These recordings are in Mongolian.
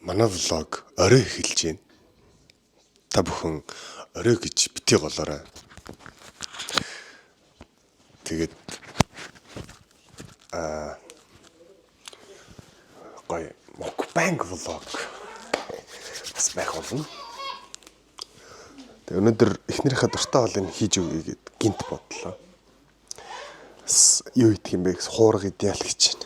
манай влог орой эхэлж байна. Та бүхэн орой гэж битгий голоорой. Тэгээд гоё мукбанг влог бас байх болно. Тэгээд өнөөдөр эхнэрийнхээ дуртай хоолыг хийж өгье гэд гинт бодлоо. Юу идэх юм бэ гэж хуурга идеал гэж байна.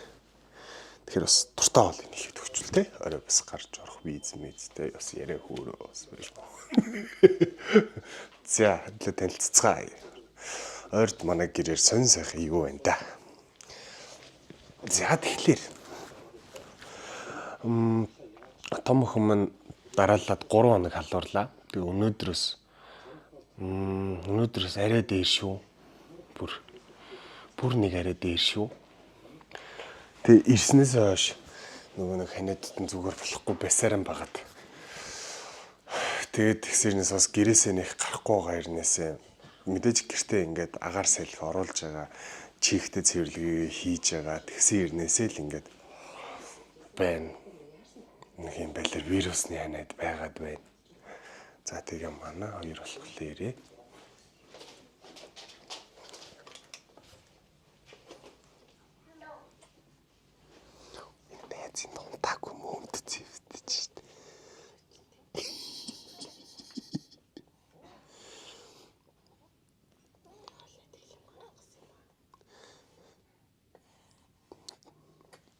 Тэгэхээр бас дуртай хоолыг хийх төгчл те. Орой бас гарч орох виз мэдтэй бас яриа хөөрөө бас биш боо. За хэвлээ танилццгаая. Ойрд манай гэрээр сонь сайхан юу байна да. За тэгэхээр том охин маань дараалаад 3 хоног халуурлаа. Тэгээ өнөөдрөөс арай дээр шүү. Бүр нэг арай дээр шүү. Тэгээ ирснээс хойш нөгөө нэг ханиадтан зүгээр болохгүй басаран багад. Тэгээд тэгсэрнээс бас гэрээсээ нэх гарахгүй байгаа ирнээсээ мэдээж гэртээ ингээд агаар салхи оруулж байгаа чихтэй цэвэрлэгээ хийж байгаа тэгсэн ирнээсээ л ингээд байна. Нэг юм байлэр вирусны ханиад байгаад байна. За тэгээ манай хоёр болохоор ирээ. Эцэн тонтаагүй мөмд зэвдэж штэ.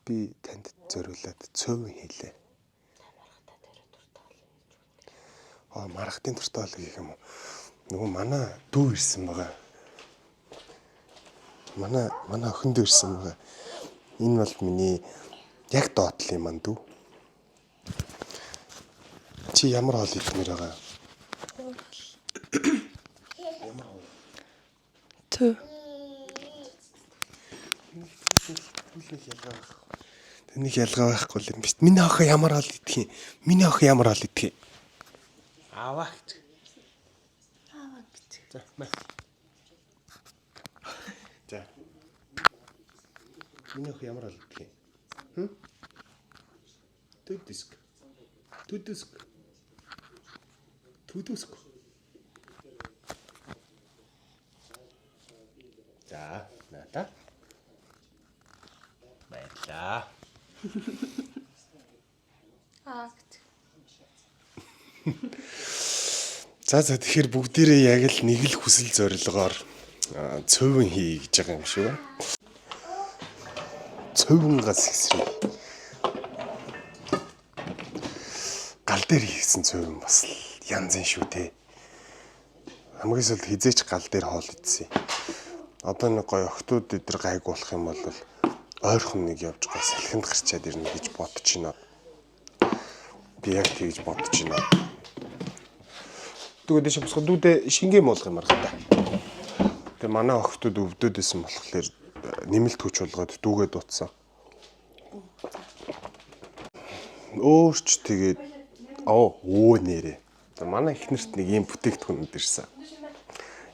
Би танд зориулаад цөөвөн хийлээ. Маргатын дуртай бол гэх юм уу? Нөгөө манай дүү ирсэн байгаа. Манай охин дүү ирсэн байгаа. Энэ бол миний яг доотлын манд дүү. Чи ямар хоол идмээр байгаа? Ямар хоол? Төө. Тэнийг ялгаа байхгүй юм биш. Миний охин ямар хоол идэх юм? Миний охин ямар хоол идэх юм? Аваа гэж. Аваа гэж. За, маа. За. Миний охин ямар хоол идэх юм? Хм? Түдүск. За, наата. Баярлаа. Аа гэж. За тэгэхээр бүгдээрээ яг л нэг л хүсэл зорилгоор цөөвөн хий гэж байгаа юм шиг байна. Цөөвөнгас хэсрэг. Гал дээр хийсэн цөөвөн бас л янзын шүү те. Хамгийн сүүлд хизээч гал дээр хоол идсэн. Одоо нэг гоё охтууд эдэр гайг болох юм бол ойрхон нэг явж гоо салхинд гарчаад ирнэ гэж бодож байна. Би яг тэгж бодож байна. Дүүгээ дэше босгоо дүүдээ шингээ муулах юм аргатай. Тэгээ манай охтууд өвдөдөөсөн болохоор нэмэлт хүч болгоод дүүгээ дутсан. Өөрч тэгээд нэрээ. Манай эхнэрт нэг юм бүтээгдэхүүнүүд ирсэн.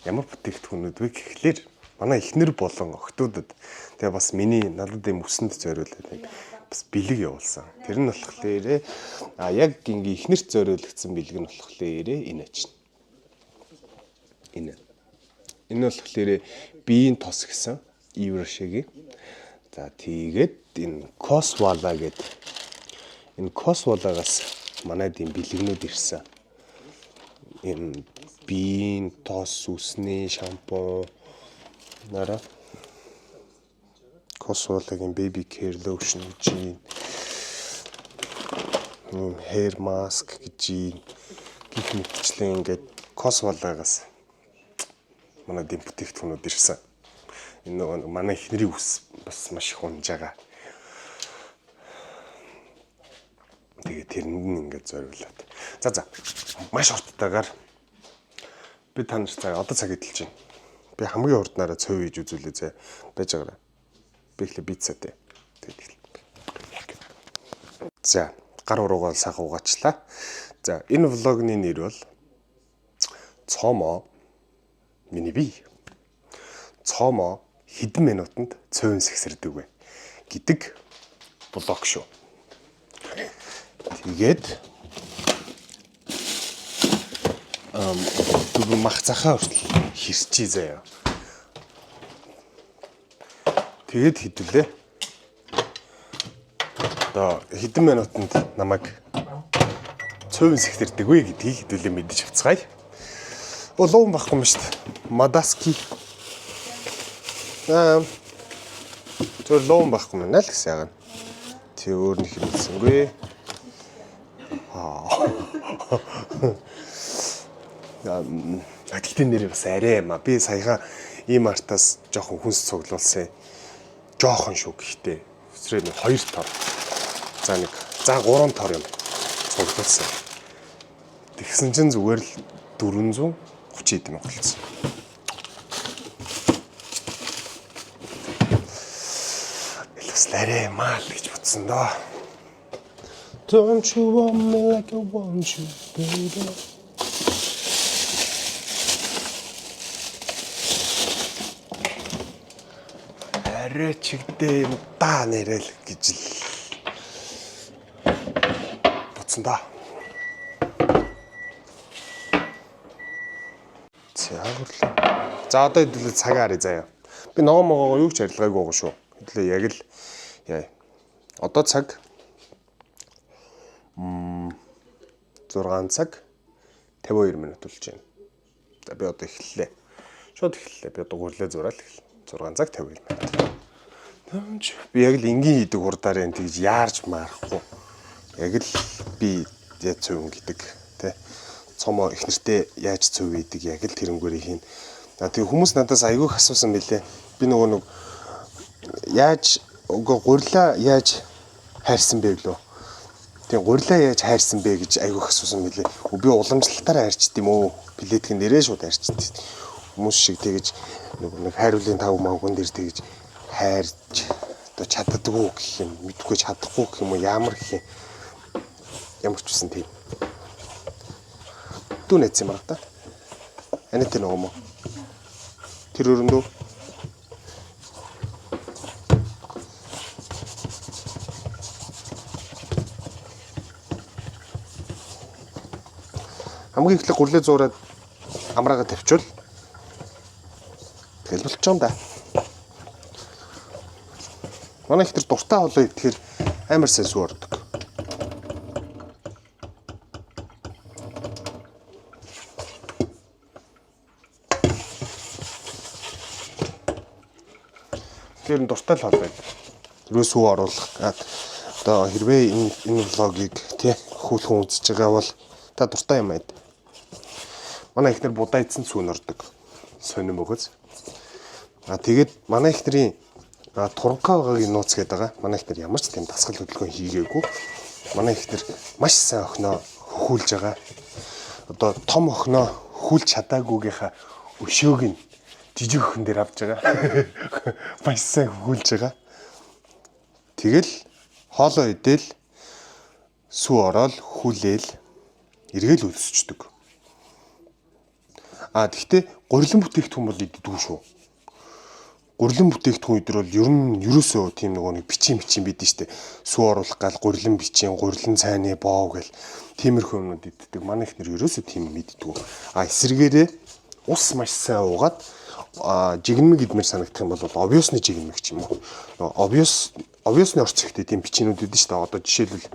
Ямар бүтээгдэхүүнүүд вэ гэхлээр манай эхнэр болон охтуудад тэгээ бас миний надад юм өсөнд зориулаад нэг бас бэлэг явуулсан. Тэр нь болохоор яг ингээ эхнэрт зориулагдсан бэлэг нь болохоор энэ очно. Энэ болохоор биеийн тос гэсэн еврошигийн. За тэгээд энэ Косвала гэдэг энэ Косвалагаас манайд юм бэлгэнүүд ирсэн. Ийм биеийн тос, үсний шампунь нара Косвалагийн baby care lotion гэж hair mask гэж гэх мэтчлэн ингээд Косвалагаас манай дэм бүтээгдэхүүнүүд ирсэн. Энэ нөгөө манай эхнэрийн ус бас маш их унж байгаа. Тэгээ тэрэнд нь ингээд зориулаад. За. Маш урттайгаар би та нарт одоо цаг эдэлж байна. Би хамгийн урднаараа цөв хийж үзүүлээ зэ. Байж байгаарай. Би ихлэ пиццатэй. Тэгээд. За, гар уруугаа сайхан угаачлаа. За, энэ влогны нэр бол Цомо миний бие. Цомо хэдэн минутанд цөөн сэгсэрдэг вэ гэдэг влог шүү. Тэгээд дөрөв мах захаа хүртэл хэрчээ заяа. Тэгээд хідүүлээ. Одоо хэдэн минутанд намайг цөөвөн сэхтэрдэг вэ гэдгийг хэдүүлээ мэдэж авцгаая. Луун байхгүй юм шүү дээ. Мадаски. Тэр луун байхгүй юм аа л гэсэн яагаад. Тэг өөр нэг юм хэлсэнгүй. Гэхдээ нэр бас арай юм аа. Би саяхан ийм артаас жоохон хүнс цуглуулсан. Жоохон шүү гэхдээ. Өсрөө нэг 2 тор. За 3 тор юм цуглуулсан. Тэгсэн чинь зүгээр л 430 эд мянга болсон. Элэс ларэ мал гэж бодсон доо. Don't you want me like I want you, baby? Арай чигдээ юм даа нэрэл гэж л бодсон доо. За одоо хэдүүлээ цагаа харъя заяа. Би ногоо юу ч арилгаагүй байгаа шүү. Хэдүүлээ яг л яа. Одоо цаг 6 цаг 52 минут болж байна. За би одоо эхэллээ. Шууд эхэллээ. Би одоо гурлаа зураал эхэллээ. 6 цаг 52 минут. Би яг л энгийн хийдэг хурдаар энэ тэгж яарч маарахгүй. Яг л би яа цөөн гэдэг тий. Цомоо их нэртэй яаж цөв ийдэг яг л тэрнгүүрийг хийн. Тэгээ хүмүүс надаас айгүйх асуусан мэлээ. Би нөгөө яаж гурилаа яаж хайрсан бэ гэлөө. Тэгээ гурилаа яаж хайрсан бэ гэж айгүйх асуусан мэлээ. Би уламжлалтаараа хайрчд юм уу? Билетийн нэрээ шууд хайрчд. Хүмүүс шиг тэгэж нэг хайруулын тав мавган дээр тэгэж хайрч одоо чаддаггүй гэх юм, мэдгүй чадахгүй гэх юм уу ямар гэх юм. Ямар ч үсэн тийм. Дүү нэц юм байна та. Анит нөгөө мó. Тэр өрөндөө хамгийн эхлээд гурлаа зуураад амраагаа тавьчвал тэгэл болчих юм да. Манай их тэр дуртай холоо идэхээр амар сайн сүү ордог. Тэр нь дуртай л холбоо. Тэрөө сүү оруулах гад одоо хэрвээ энэ влогийг тий хүүхэн үзэж байгаа бол та дуртай юм байд. Манай ихнэр будаа идсэн сүүн ордог. Сонирм өгөөс. Тэгээд манай ихнэрийн туранхаагийн нууц гэдэг байгаа. Манай ихнэр ямар ч тийм дасгал хөдөлгөөн хийгээгүй. Манай ихнэр маш сайн охиноо хөхүүлж байгаа. Одоо том охиноо хөхүүлж чадаагүйгийнхаа өшөөг нь жижиг охин дээр авч байгаа. Маш сайн хөхүүлж байгаа. Тэгэл хоолоо идэл сүү ороод хөхүүлээл эргээл өлсчдөг. Тэгтээ гурилан бүтээгдэхүүн бол иддэггүй шүү. Гурилан бүтээгдэхүүн идэр бол ер нь ерөөсөө тийм нэг бичийн бидэн штэ. Сүү оруулах гал гурилан бичийн, гурилан цайны боо гэл тиймэрхүү юмнууд иддэг. Манай ихнэр ерөөсөө тийм мэддэггүй. Эсрэгээрээ ус маш сайн уугаад жигнэмэг идмэр санагдах юм бол обвиосны жигнэмэг ч юм уу. Обвиосны орцогтой тийм бичнүүд үүдэн штэ. Одоо жишээлбэл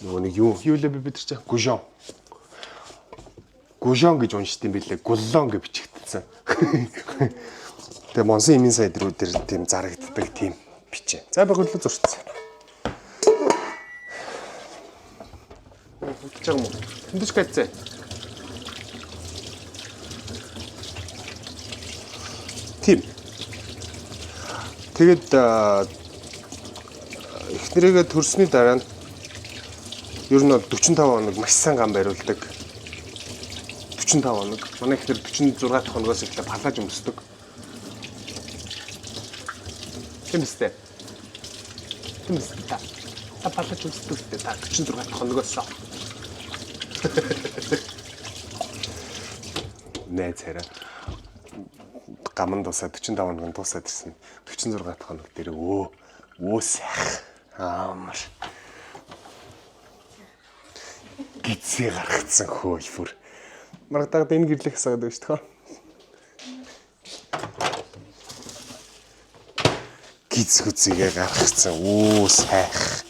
нөгөө нэг юу лээ бид нар чинь Гужон гэж уншд юм билээ. Гуллон гэж бичигдсэн. Тэгээ Монсын эмийн сайдрууд дээр тийм зарагддаг тийм бичээ. За байгууллага зурцсан. Хэлж байгаа юм уу? Хиндэш гэцээ. Тийм. Тэгээд эхнэрийгээ төрсний дараа нь ер нь бол 45 хоног маш сайн гам бариулдаг. 45 хоног. Манай ихнэр 46 дахь хоногоос эхлээд палаж өмсдөг. Тэмстэй. Та палаж өмсдөг та 46 дахь хоногоос. Нэ царай. Гаман дусаа 45 хоног дуусаад ирсэн. 46 дахь хоног дээр өө сайх. Амар. гизээ гаргацсан хөөе бүр. Маргадаад энэ гэрлэх асаад байж таа. Гиз хүзийгээ гаргацсан. Оо сайх.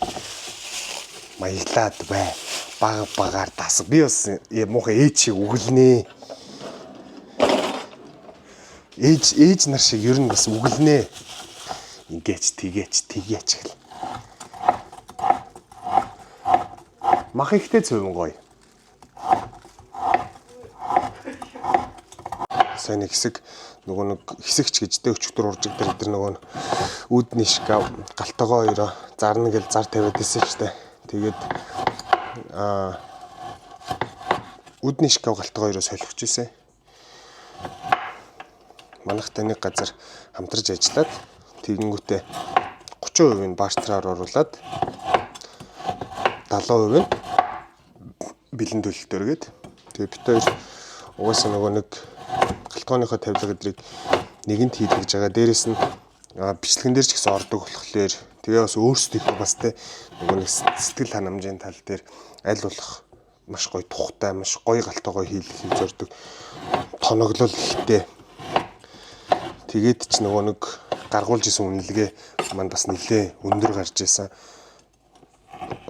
Маяглаад бай. Багаар тас. Би бас муухай ээж шиг үгэлнэ. Ээж нар шиг ер нь бас үгэлнэ. Ингээч тгээч гэл. Мах ихтэй цөвөн гоё. Сайн нэг хэсэг нөгөө нэг хэсэгч гэж дээ өчтөр уржиг дээр эдэр нөгөө үүдний шкаф галтгоо хоёроо зарна гэл зар тавиад исэн штэ. Тэгээд үүдний шкаф галтгоо хоёроо солихож исэн. Манайх таныг газар хамтарч ажиллаад тэгэнгүүтээ 30% нь бартераар оруулаад 70% нь бэлэн төлөлтөөр гээд тэгээ бит хоёр угаасаа нөгөө нэг галтгооныхоо тавилга эдрийг нэгэнт хийлгэж байгаа. Дээрээс нь бичлэгэн дээр ч гэсэн ордог болохоор тэгээ бас өөрсдийнхөө бас тэ нөгөө нэг сэтгэл ханамжийн тал дээр аль болох маш гоё тухтай маш гоё галтгоо хийлгэхийг зорддог. Тоноглол ихтэй. Тэгээд ч нөгөө нэг гаргуулж исэн үнэлгээ маань бас нэлээ өндөр гарч исэн.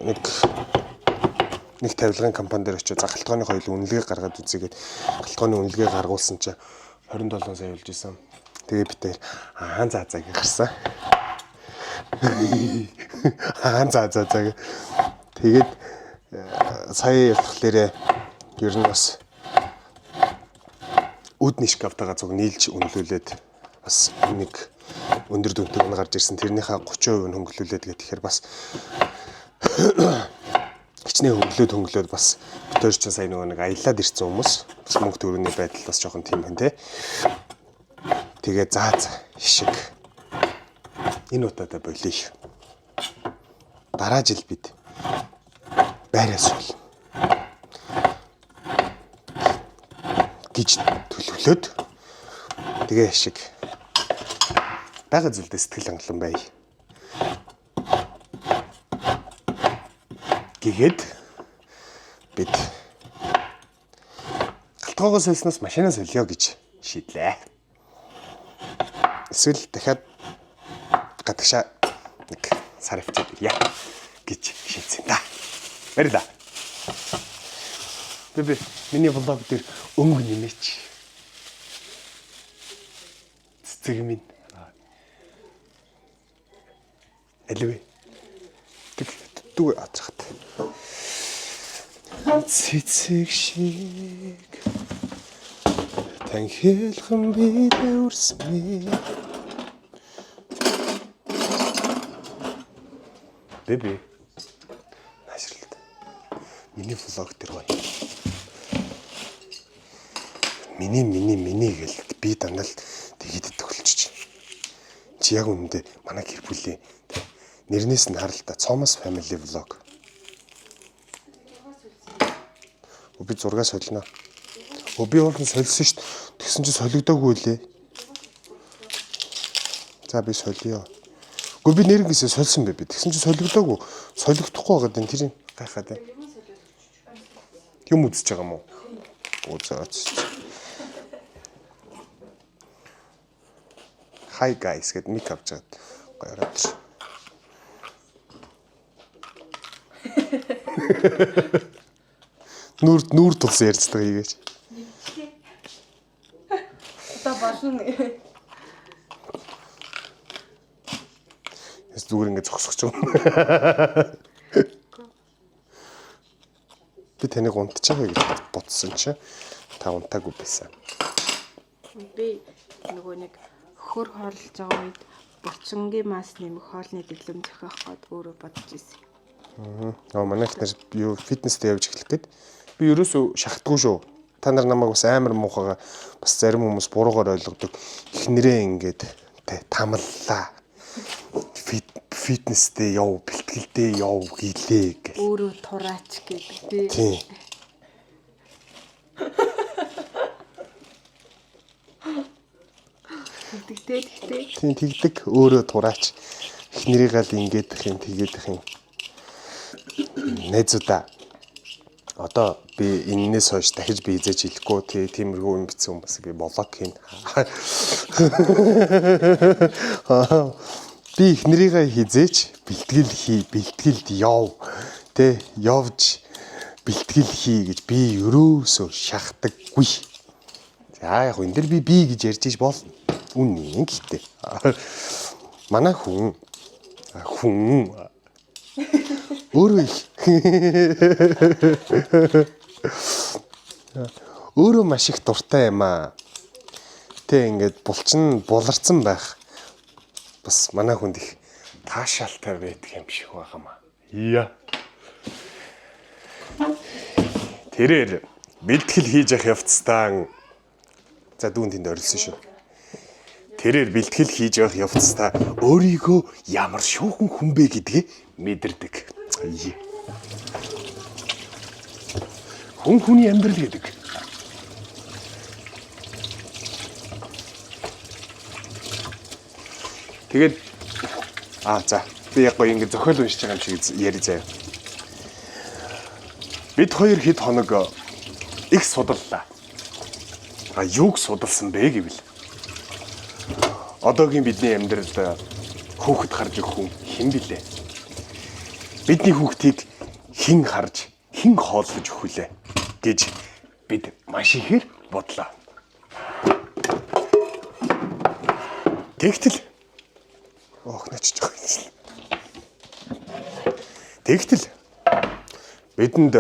Нэг тавилгын компани дээр очиж галтгооны хоёул үнэлгээ гаргаад үзьгээд галтгооны үнэлгээ гаргуулсан чинь 27 сая болж исэн. Тэгээ би тэр за гарсан. За. Тэгээд сая явахлаарэ ер нь бас үүдний шкафтайгаа зүг нийлж үнэлүүлээд бас нэг өндөр дүнтэй нь гарч ирсэн. Тэрнийхээ 30% нь хөнгөлүүлээд гэхээр бас хичнээн хөнгөлөөд бас битээр ч сайн нэг аялаад ирсэн хүмүүс бас мөнгө төгрөгийн байдал бас жоохон тийм хэн тэ. Тэгээ за хишиг. Энэ удаатай болиё. Дараа жил бид байраас бол гэж төлөвлөөд тэгээ хишиг. Бага зүйлдээ сэтгэл хангалуун бай. Гэхэд бид галтгоогоо сольсноос машинаа солио гэж шийдлээ. Эсвэл дахиад гадагшаа нэг сар авчиад ирье гэж шийдсэн да. Баярлаа. Би миний блог дээр өнгө нэмээч. Цэцэг минь. Элвэ. Дүү ацхат. Цэцэг шиг танхилхан бидээ үрсмэ. Бэби. Наашралт. Миний влог дээр гоё. Миний гэл би дандаа тэгээд идэх болчих. Чи яг үнэндээ манай гэр бүлийн нэрнээс нь харалтаа Thomas Family Vlog. Би зураг солино. Би уулын солисон шүү дээ. Тэгсэн чинь солигдоогүй лээ. За би солиё. Би нэрнгээсээ сольсон бэ би. Тэгсэн чинь солигдоогүй. Солигдохгүй байгаад энэ тэрийг гайхаад байна. Юм үзэж байгаа юм уу? Үзээч. Hi guys гэд мик авч чад. Гоё ороод. Нүүр тулс ярьцдаг ийгээч. Одоо болно. Зүгээр ингэ зогсож байгаа. Би таныг унтчихаа гэж бодсон чи та унтаагүй байсан. Би нөгөө нэг хөр хооллож байгаа үед булчингийн мас нэмэх хоолны дэглэм зохиох гээд өөрөө бодож ирсэн. Манайх нар юу фитнестэй явж эхлэх гээд би ерөөсөө шахтгүй шүү. Та нар намайг бас амар муухайгаа бас зарим хүмүүс буруугаар ойлгодог. Эхнэрээ ингээд тамаллаа. Фитнестэй яв, бэлтгэлтэй яв гэлээ гэх. Өөрөө тураач гэдэг тий. Тэгдэг өөрөө тураач. Эхнэрийгээ л ингээд их юм тэгээд их юм. Найзуудаа Одоо би энэнээс хойш дахиж би хизээж хэлэхгүй тиймэрхүү юм бичсэн хүмүүсийг би блок хийн. Би их нэрийгээ хизээж бэлтгэлд яв. Тэ явж бэлтгэл хий гэж би өрөөсөө шахдаггүй. За яг энэ дэр би гэж ярьж иж болно. Үнэн гэхдээ. Манай хүн өөрөө маш их дуртай юм аа. Тэ ингээд буларцсан байх. Бас манай хүнд их таашаалтай байдаг юм шиг байгаамаа. Ия. Тэрээр бэлтгэл хийж явах явцдаа за дүүн тэнд орилсон шүү. Тэрээр бэлтгэл хийж явах явцдаа өөрийгөө ямар шуухан хүн бэ гэдгээ мэдэрдэг. Хүний амьдрал гэдэг. Тэгээд за би яг гоё ингэ зохиол уншиж байгаа юм шиг яри заяа. Бид хоёр хэд хоног их судаллаа. Юуг судалсан бэ гэвэл одоогийн бидний амьдралд хүүхэд харж өгөх хүн хэн билээ? Бидний хүүхдийг хэн харж, хэн хооллож өгүүлээ гэж бид маш ихээр бодлоо. Тэгтэл начиж байгаа юм. Тэгтэл бидэнд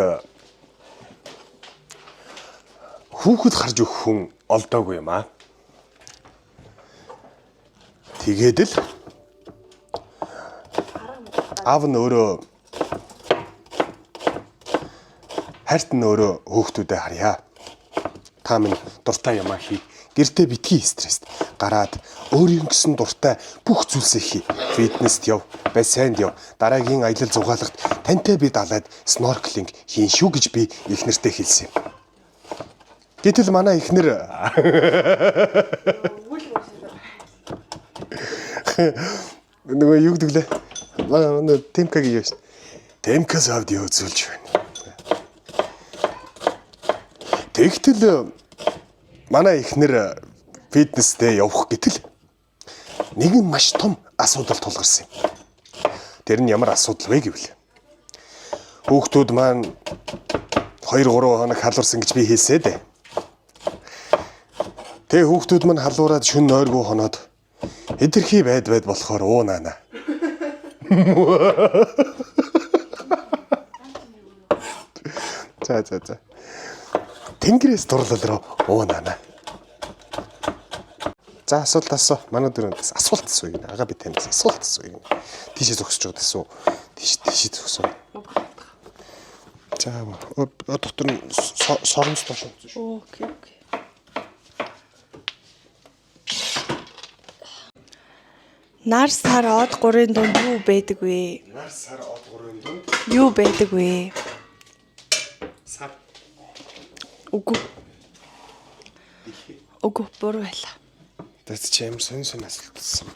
хүүхэд харж өгөх хүн олдоогүй юм аа. Тэгээд л аав нь өөрөө хайрт нь өөрөө хүүхдүүдэд харьяа. Та минь дуртай юмаа хий. Гэртээ битгий стресст гараад өөрийн гэсэн дуртай бүх зүйлсээ хий. Фитнест яв, бассейнд яв. Дараагийн аялал зугаалгад тантай би далаад снорклинг хийн шүү гэж би эхнэртэй хэлсэн юм. Гэтэл манай эхнэр нөгөө юу гэдэг лээ? Темкагийн яаш. Темкас аудио үзүүлж байна. Тэгтэл манай эхнэр фитнестэй явах гэтэл нэгэн маш том асуудал тулгарсан юм. Тэр нь ямар асуудал вэ гэвэл хүүхдүүд маань 2-3 хоног халуурсан гэж би хэлсээ дээ. Тэгээ хүүхдүүд маань халуураад шөнө нойргүй хоноод эдэрхий байд болохоор уунаа. За. Тэнгэрээс дурлал руу уунаа. За асуулт асуу. Манай дөрөнд асуулт асуу юм. Ага би танаас асуулт асуу юм. Тийшээ зогсож байгаа асуу. Тийшээ зогсоо. За дотор нь соромж толсон шүү. Окей. Нар сар од 3-ын дунд юу байдаг вэ? Нар сар од 3-ын дунд юу байдаг вэ? Сар. Үгүй буруу байлаа. Тэс чи ямар сонь асуултсан.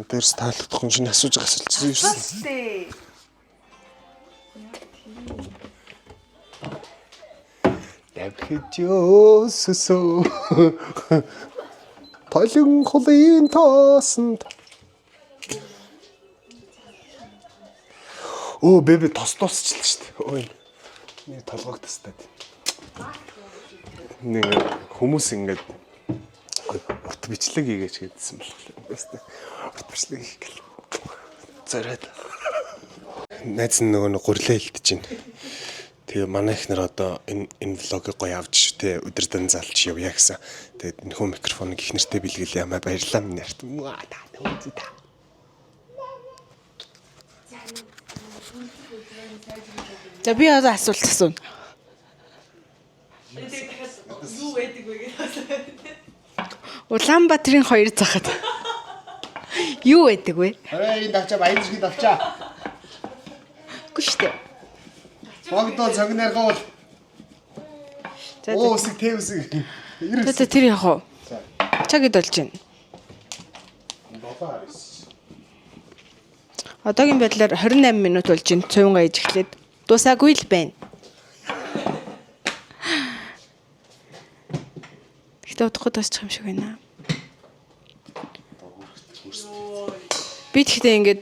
Тэрс таалагдах юм шиг асууж байгаа асуулт юу вэ? Давхижөөсөсөө толин хулын тоосонд бэби тосчлаа шүү дээ. Ой. Нэг толгойг тастаад. Нэг хүмүүс ингэж урт бичлэг хийгээч гэдсэн болохоор. Урт бичлэг хийх гэл. Зориод. Найз нөгөө гурлаа хэлдэж байна. Тэгээ манай ихнэр одоо энэ влогийг гоё авч тэ өдөрдөн залж явъя гэсэн. Тэгээд энэ хөө микрофоныг ихнэртэй бэлгэлээ ямаа баярлалаа минь нарт. За би одоо асуулт асууна. Юу байдаг вэ гэдэг. Улаанбаатарын 2 захад юу байдаг вэ? Энэ давчаа баян зэрэг давчаа. Үгүй шүү дээ. Богдоо цогноргоо. Үсэг тэвсэг. Тэр яг уу. Чагид болж байна. Одоогийн байдлаар 28 минут болж байна. Цувингаа ээж эхлээд дуусаагүй л байна. Гэтэ удахгүй дуусчих юм шиг байна. Би тэгтээ ингээд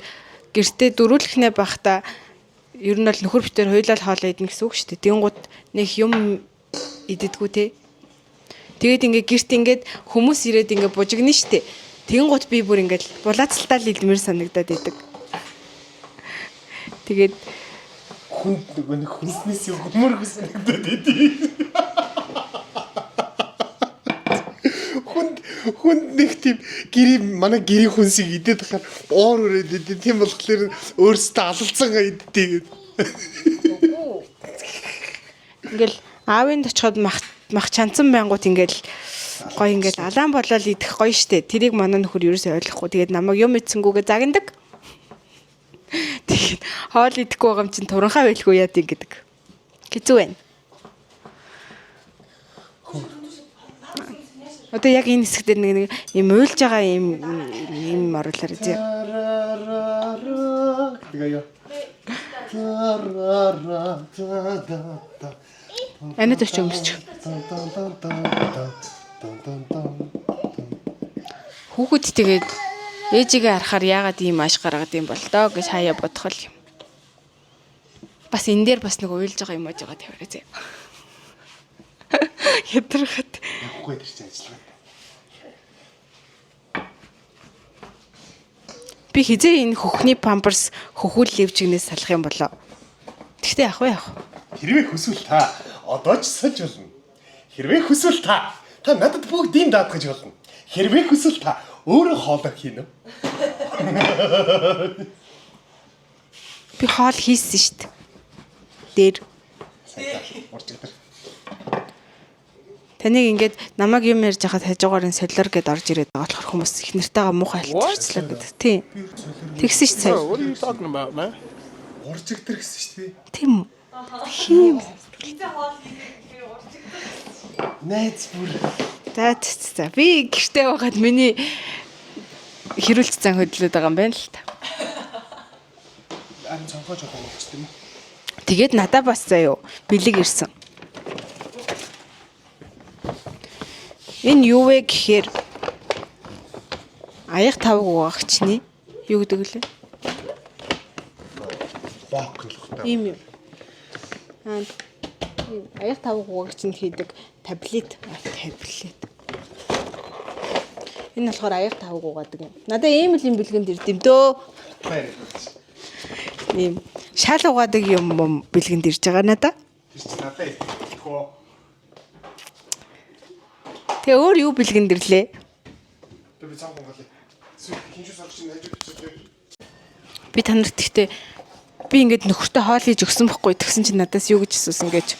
гэртээ дөрүүлэхнээ байхдаа ер нь бол нөхөр битээр хоёулаа хоолоо идэх гэсэн үг шүү дээ. Тэнгууд нэг юм идэгдгүү те. Тэгээд ингээд гэрт ингээд хүмүүс ирээд ингээд бужигна шүү дээ. Тэнгууд би бүр ингээд булаацалтаа л идмэр санагдаад идэг. Тэгээд Хүнд нөгөө нэг хүнснээс өгмөр санагдаад идэв. Хүнд нэг тийм манай гэрийн хүнсийг идээд тахаар оор өрөөд идэв. Тийм болохоор өөрсдөө алалцсан иддэг. ингээл аавынд очиход мах чанцсан байнгут ингээл гоё ингээл алаан болол идэх гоё штэ. Тэрийг манай нөхөр ерөөсөй ойлгохгүй. Тэгээд намайг юм идсэнгүүгээ загнадаг. Тэгээд хоол идэхгүй байгаа юм чинь туранхаа байлгүй яа тийм гэдэг. Хэцүү байна. Одоо яг энэ хэсэг дээр нэг юм уйлж байгаа юм оруулаар үзье. Анид очиж өмсч. Хүүхэд тэгээд ээжигээ харахаар яагаад ийм маш гаргаад юм бол доо гэж хаяа бодох л юм. Бас энэ дээр бас нэг уйлж байгаа юм ааж байгаа тавиараа зэ. Ядрахад. Явахгүй тэр чинь ажиллагаа. Би хизээ энэ хөхний памперс хөхүүл левчгнээс салах юм болоо. Тэгтээ явах. Хэрвээ хүсвэл та одоо ч сольж болно. Хэрвээ хүсвэл та надад бүгдийг даатгаж болно. Хэрвээ хүсвэл та өөрөө хоолоо хийнэ. Би хоол хийсэн шүү дээ. Дээр. Урчигдэр. Таныг ингээд намайг юм ярьж хахад хажуугаар нь солиор гэд орж ирээд байгаа болохоор хүмүүс их нартайгаа муухай хэлчихлээ гэдэг. Тийм. Тэгсэн шүү сая. What are you talking about, man? Урчигдэр гэсэн шүү дээ. Тийм үү? Хин. Найз бүр. За. Би гэртээ байгаад миний хэрүүлж зан хөдлөд байгаа юм байна л та. Арын цонхоо жоохон уучт юм. Тэгээд надаа бас заяо бэлэг ирсэн. Энэ юу вэ гэхээр аяг тавг угаагчны юу гэдэг лээ? Бок гэх юм. Ийм юм. Аяг тавг угаагч нь хийдэг таблет. Энэ болохоор аяг тавг угаадаг юм. Надаа ийм л юм бэлгэнд ирдэм дөө. Баяр. Ийм шал угаадаг юм бэлгэнд ирж байгаа надаа. Тэр чинь надад итгэхгүй. Тэгээ өөр юу бэлгэнд ирлээ? Би цаан гонголээ. Хинжүү сарч чинь хажууд чигээр. Би танарт гэхдээ би ингээд нөхөртөө хоол хийж өгсөн байхгүй тэгсэн чинь надаас юу гэж асуусан гэж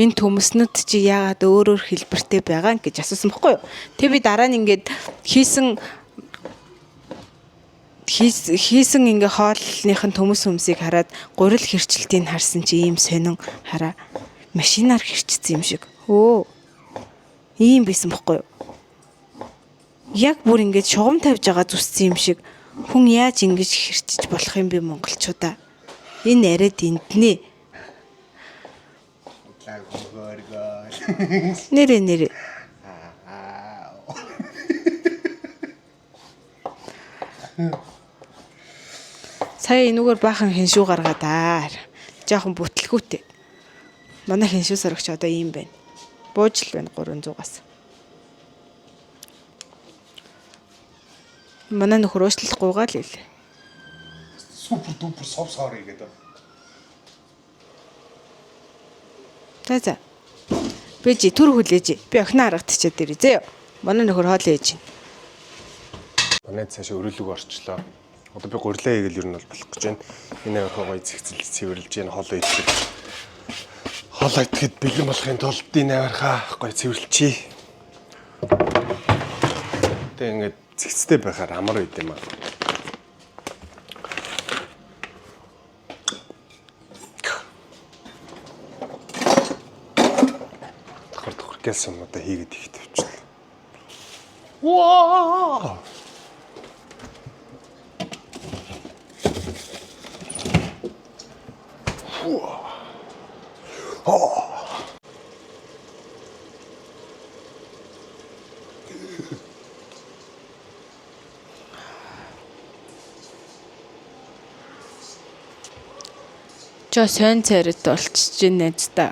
энэ төмөснөд чи яагаад өөрөөр хэлбэртэй байгаа гэж асуусан байхгүй юу. Тэг би дараа нь ингээд хийсэн ингээ хоолныхын төмөс хүмсийг хараад гурил хэрчлэлтийг харсан чи ийм сонин хараа машинаар хэрчсэн юм шиг. Ийм байсан бохгүй юу? Яг бүр ингэж шугам тавьж байгаа зүссэн юм шиг хүн яаж ингэж хэрчиж болох юм бэ монголчуудаа? Энэ арайд энднэ. Нэрэ. Сая энүүгээр баахан хиншүү гаргаад жоохон бүтлгүүтэй. Манай хиншүү сорогч одоо ийм байна. Бууж л байна 300-аас. Манай нөхөр уучлах гуйгаа л ийлээ. Супер дупер sorry гэдэг. За. Би төр хүлээж. Би охиноо харагдчихад ирээ зөө. Манай нөхөр хоол ээж. Манай цааш өрөөлөг орчлоо. Одоо би гурилаа хийгээл ер нь бол болох гэж байна. Энэ авирхаа гоё зэгцэл цэвэрлж гин хоолоо идэх. Хоолоо идэхэд бэлэн болохын тулд энэ авирхаа гоё цэвэрлчихье. Тэ ингээд зэгцтэй байхаар амар байд юм аа. Тохор гээс юм одоо хийгээд их төвчлээ. Вау! Чо сон цайрат болчихж байна та.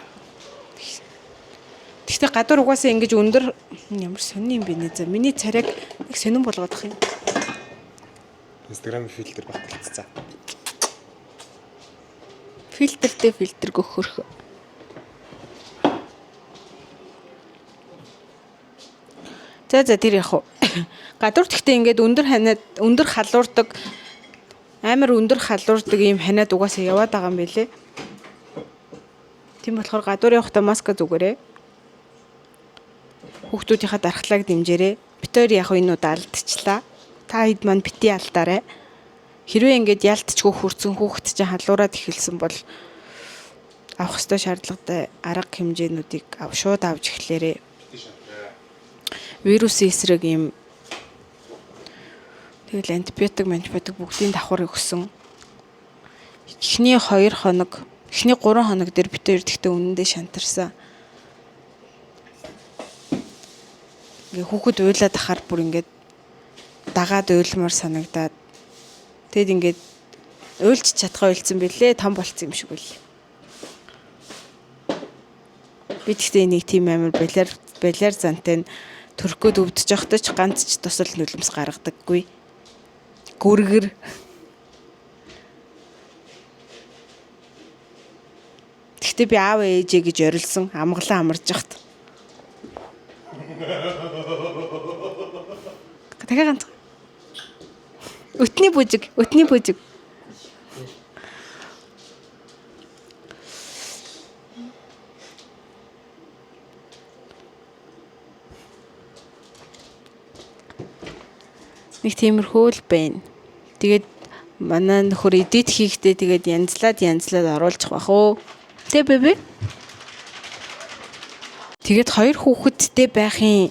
Гэхдээ гадуур угаасаа ингэж өндөр ямар сонин юм бэ нэ за. Миний царайг нэг сонин болгоодох юм. Instagram фильтр багталцсан. Фильтртэй фильтр гөхөрх. За тэр яг уу. Гадуур тэгтээ ингээд өндөр халуурдаг амар өндөр халуурдаг ийм ханаад угаасаа яваад байгаа юм байлээ. Тийм болохоор гадуур явахдаа маска зүгээрээ. Хүүхдүүдийнхаа дархлааг дэмжээрэй. Бид хоёр яг энэ удаа алдчихлаа. Та хэд маань бити алдаарай. Хэрвээ ингээд ялтчгүй хүрсэн хүүхэд чинь халуураад эхэлсэн бол авах ёстой шаардлагатай арга хэмжээнүүдийг шууд авч эхлээрэй. Вирусын эсрэг ийм тэгэл антибиотик бүгдийн давхар өгсөн. Эхний 3 хоног дээр бид хоёр тэгтээ үнэндээ шантарсан. Ингээ хүүхэд уйлаад ахаар бүр ингээд дагаад уйлмаар санагдаад тэгэд ингээд уйлж чадхаа уйлцсан бэлээ том болцсон юм шиг үл. Би тэгтээ нэг тийм амар балиар зантай төрхгөд өвдөж явахдаа ч ганц ч тусал нулимс гаргадаггүй. Гүргэр. Тэгтээ би аав ээжээ гэж орилсон амгалан амарж яхад. Дахиад ганц. Өтний бүжиг. Нэг тиймэрхүү л байна. Тэгээд манай нөхөр эдит хийхдээ тэгээд янзлаад оруулчих бах уу. Тэ бэбэ. Тэгээд 2 хүүхэдтэй байхын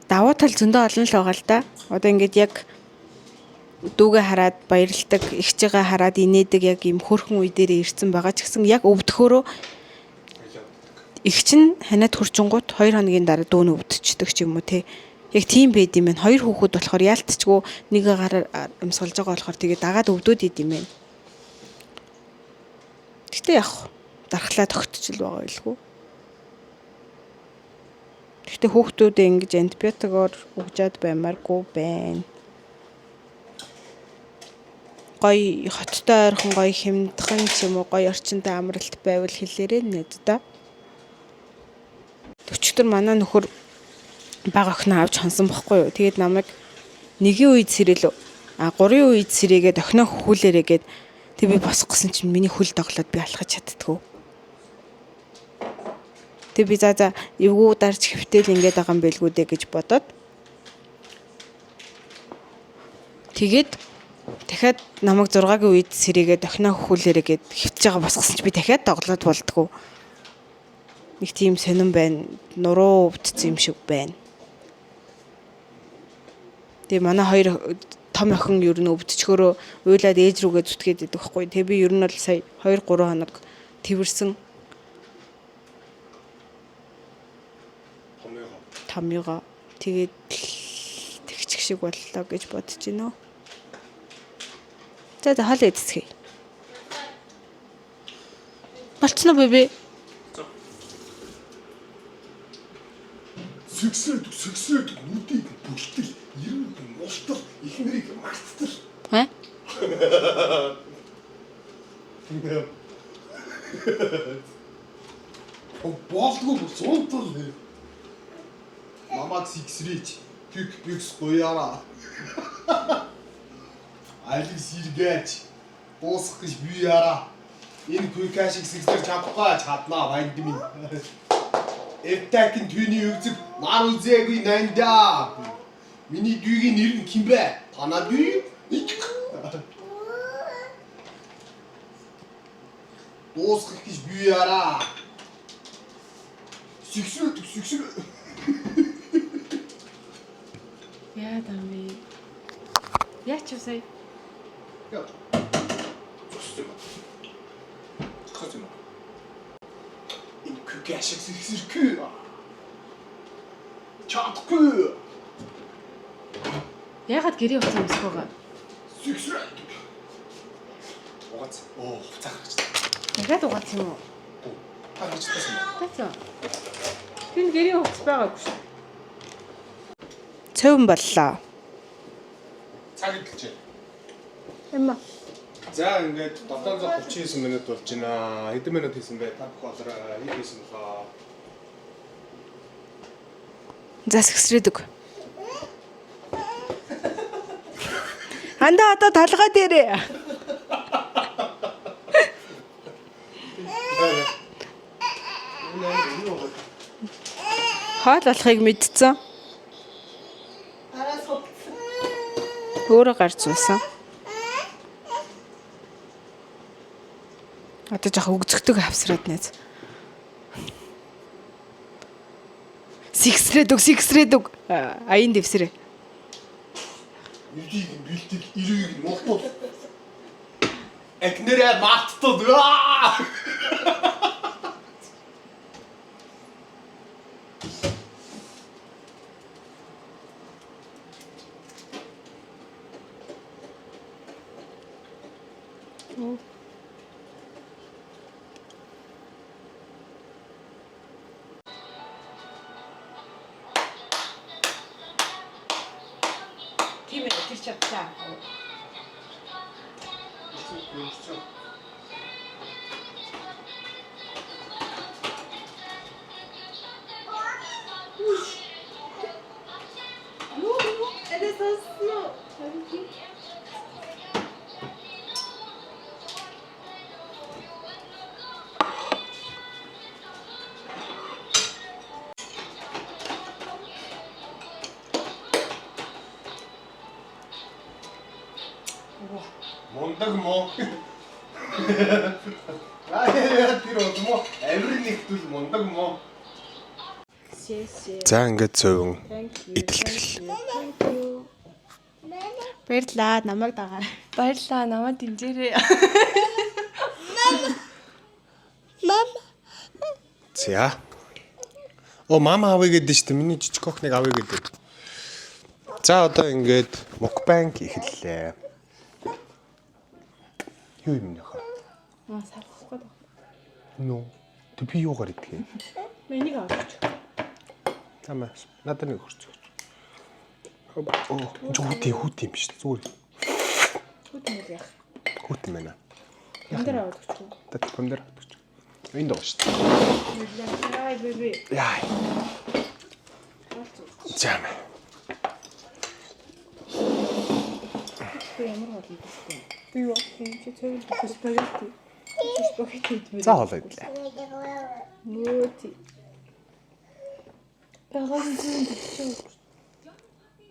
давуу тал зөндөө олон л байгаа л да. Одоо ингээд яг дүүгээ хараад баярлдаг, эгчээгээ хараад инээдэг яг юм хөрхөн үе дээр ирсэн байгаа ч гэсэн яг өвдөхөөрөө эгч нь ханаад хурчингууд 2 хоногийн дараа дүү нь өвдчихдөг ч юм уу те. Яг тийм байд юм байна. 2 хүүхэд болохоор яалтчгүй нэг гараар амьсгалж байгаа болохоор тэгээ дагаад өвдөд идэм байна. Гэтэ яг дархлаа тогтчл байгаа байлгүй. Гэтэ хүүхдүүдээ ингэж антибиотикоор өгчээд баймааргүй байна. Гой хоттой ойрхон гой хямдхан ч юм уу гой орчинтай амралт байвал хэлээрээ нэд да. Өчигдөр манай нөхөр бага охин авч хонсон бохгүй юу. Тэгээд намайг 1-ийн үед сэрэл 3-ийн үед сэрээгээд охиноо хөхүүлээрээ гээд тэг би босох гэсэн чинь миний хөл доглоод би алхаж чаддгүй. Тэг би за эвгүй дарж хэвтэл ингээд байгаа юм бэлгүү дээ гэж бодоод тэгээд дахиад намайг 6-гийн үед сэрээгээд охиноо хөхүүлээрээ гээд хэвтэж байгаа босгосон чинь би дахиад доглоод болдгоо. Нэг тийм сонирн байна. Нуруу өвдсөн юм шиг байна. Тэгээ манай 2 том охин ер нь өвдчихөөрөө уйлаад ээж рүүгээ зүтгээд идэх байхгүй. Тэгээ би ер нь бол сая 2-3 хоног тэрсэн. Томьёо. Тэгээд тэгчих шиг боллоо гэж бодож байна. За хоол идцгээе. Болцсон уу бэбэ? Сэгсрээд нүдийг бүлтэл 90 муултал их нэрийг мартдаг. Болдгоо суунтал. Намаг сэгсрээч. Пикс гояра. Айлг сэргээж. Дуусах гэж би яра. Энэ күйкашиг сэгсэр чадахгүй чаднаа байд минь. Эвтакин түүний үзэг нар үзээгүй нандаа. Миний дүйгийн нэр нь хин бэ? Танаа дүй? Дуусгах гэж би яра. Сэгсрээд. Яа дамби. Яач вэ? Яа. Цэцэм. Энэ күйкашиг сэгсэрхүү. Чадахгүй. Яагаад гэрээ утсан өмсөх байгаа? Сэгсрээд. Угац. Хуцаа гарч. Дахиад угац юм уу? Та хачтасан байна. Тацаа. Тэр гэрийн хувцас байгаагүй шүү. Цөөн боллоо. Цаг идэлж байна. Эмма. За ингээд 739 минут болж байна. Хэдэн минут хийсэн бэ? Та бүхэн хэд хийсэн болоо? За сэгсрээд өг. Анда одоо толгой дээрээ. Хоол болохыг мэдсэн. Араас хувцсан. Өөрөө гарч зуусан. Одоо жоох өгзөгдөг авсраад нээз. Сигсрээд өг. Аян дэвсрээ. Иргийг бэлтгэл, иргийг мултуул. Экнэрэ мартууд. Тийм ээ, тэр чадлаа. Это сосно. Мундаг муу. Аа тэр бол амир нэгтэл мундаг муу. За ингээд зөвөн идэлтгэл. Баярлаа, намайг дагаа. Баярлаа, намайг дэмжээрэй. За. Мама авъя гэдэг шүү дээ. Миний жижиг охиныг авъя гэдэг. За одоо ингээд мукбанк эхэллээ. Юу юм нөхөө? Сарах гээд. Нөө. Тэг би юугаар идэх юм? Энийг аваач. Тамаас. Надад нэг хурц. Хүүт юм биш зүгээр. Хүүт юм яах? Хүүт юм байна. Эндэр аваад өгч. Тэг помидор авдаг. Энд байгаа шүү дээ. Яй бэби. Яа. Жам. Ямар болно бэ? Би юу чи цэвэр спагетти. Спагетти идвэ. За хоолой идлээ. Нөөти. Байгаас нь бичсэн.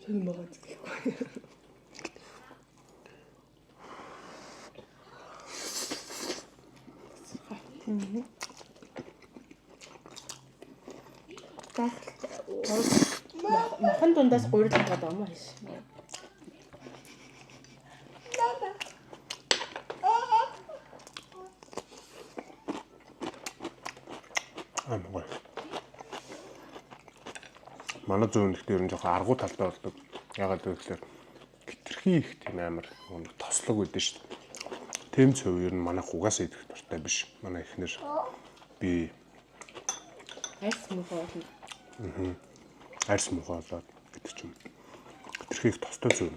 Чүн байгаа гэхгүй. Махан дундаас гурил байгаа юм аа хийш. Амгой. Манай зүүн ихтэй ер нь жоохон аргуу талтай болдог. Ягаад гэвэл хитрхи их тийм амар тослог үүдэн шүү дээ. Тэм цөв ер нь манайх угаасаа идэх дуртай биш. Манай ихнэр би Айс мөхөө болно. арьс мухаалаад гэдэг ч юм. Хитрхи их тостой цөв.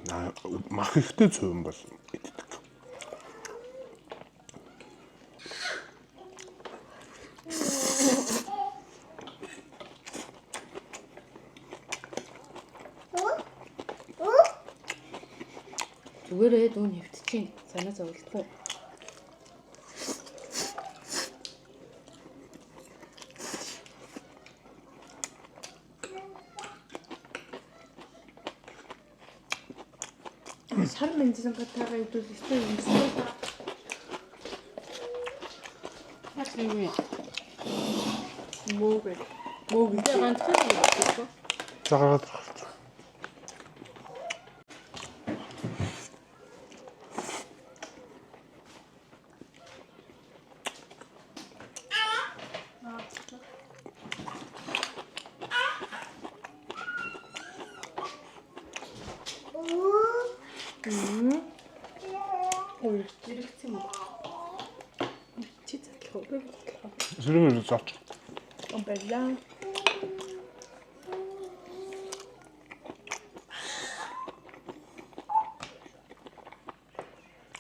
Мах ихтэй цөв юм бол иддэг. Зүгээрээ дүү нэвтчихин. Санаа зовлтгүй. Шар мензэн гатаага идвэл өстой юм шиг. Хасми. Мөөгөө. Мөөгөө ганцхан юм байна. Загаад Ой, ирэх юм уу? Чи зат. Сэрүүн зооч. Амбалла.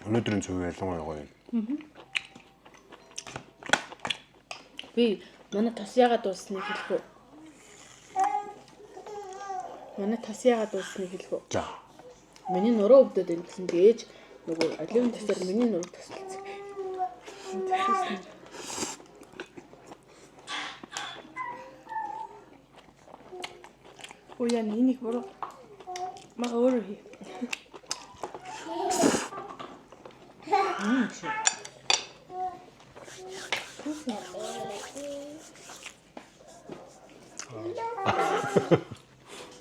Өнөөдрийн цувь ялангуяа гоё. Би манай тос яагаад дуусныг хэлэх үү? Манай тос яагаад дуусныг хэлэх үү? За. Миний нуруу өвдөд энэ гэсэн дээж нөгөө оливын тосоор миний нуруу тасалцсан. Ой яа энийг буруу. Мага өөрөө хий.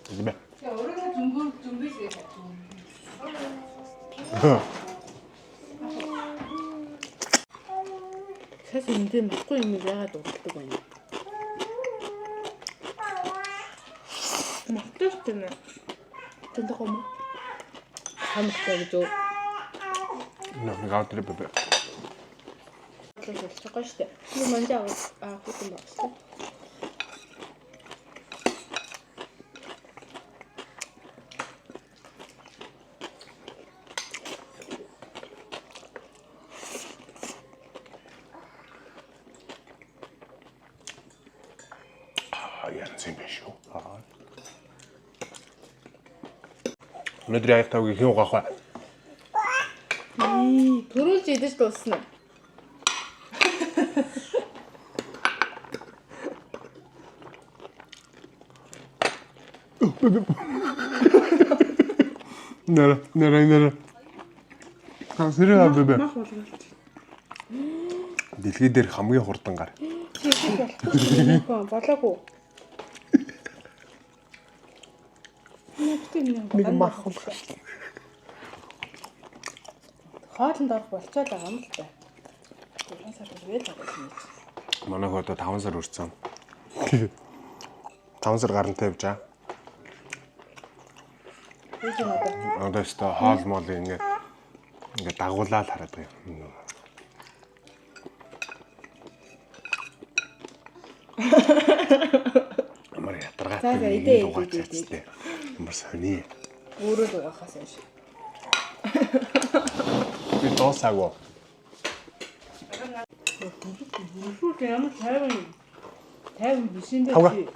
Димэ. Сас энэ махгүй юм яагаад уралдаг байна? Мартчихсан нэ. Тэнд хом. Хамттай гэж үү? Нэг гаутрэ бэбэ. Болчихж байгаа шүү дээ. Би манжаа хүүхэн багсаа. Янз юм биш үү? Өнөөдөр яг тавыг хэн угаах вэ? Төрүүлж идэж дуусна. Нэр. Хасраа бэбэ. Мах болгоолт. Дэлхий дээр хамгийн хурдан гар. Болоогүй. Нэг мах болгоолт. Хоолнд орох болцоод байгаа юм л та. Тэгээс хавьяал авсан. Манайх одоо 5 сар хүрсэн. 5 сар гарантай явж байгаа. Одоо өстө хоол моол ингээд дагуулаад хараад байгаа юм. Амар ятаргаатай идээ. Амар сони. Өөрөө л угаахаас юм шиг. Би тоосаагүй. Шүүд ямар тайван бишин дээр чи.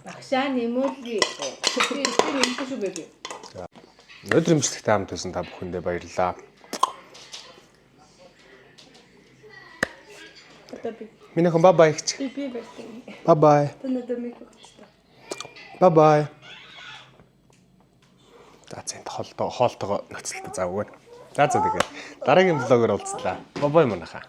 Багшаа нэмүүлээ. Би энэ шүү бэби. Өнөөдөр имжлэгтэй хамт байсан та бүхэндээ баярлалаа. Минийхэн бай гэж. Би байсан. Бай. Танад мик өгчтэй. Бай. За зэнт хоолтойгоо ноцолтой завгүй. За тэгээ дараагийн влогоор уулзлаа. Бай манайхаа.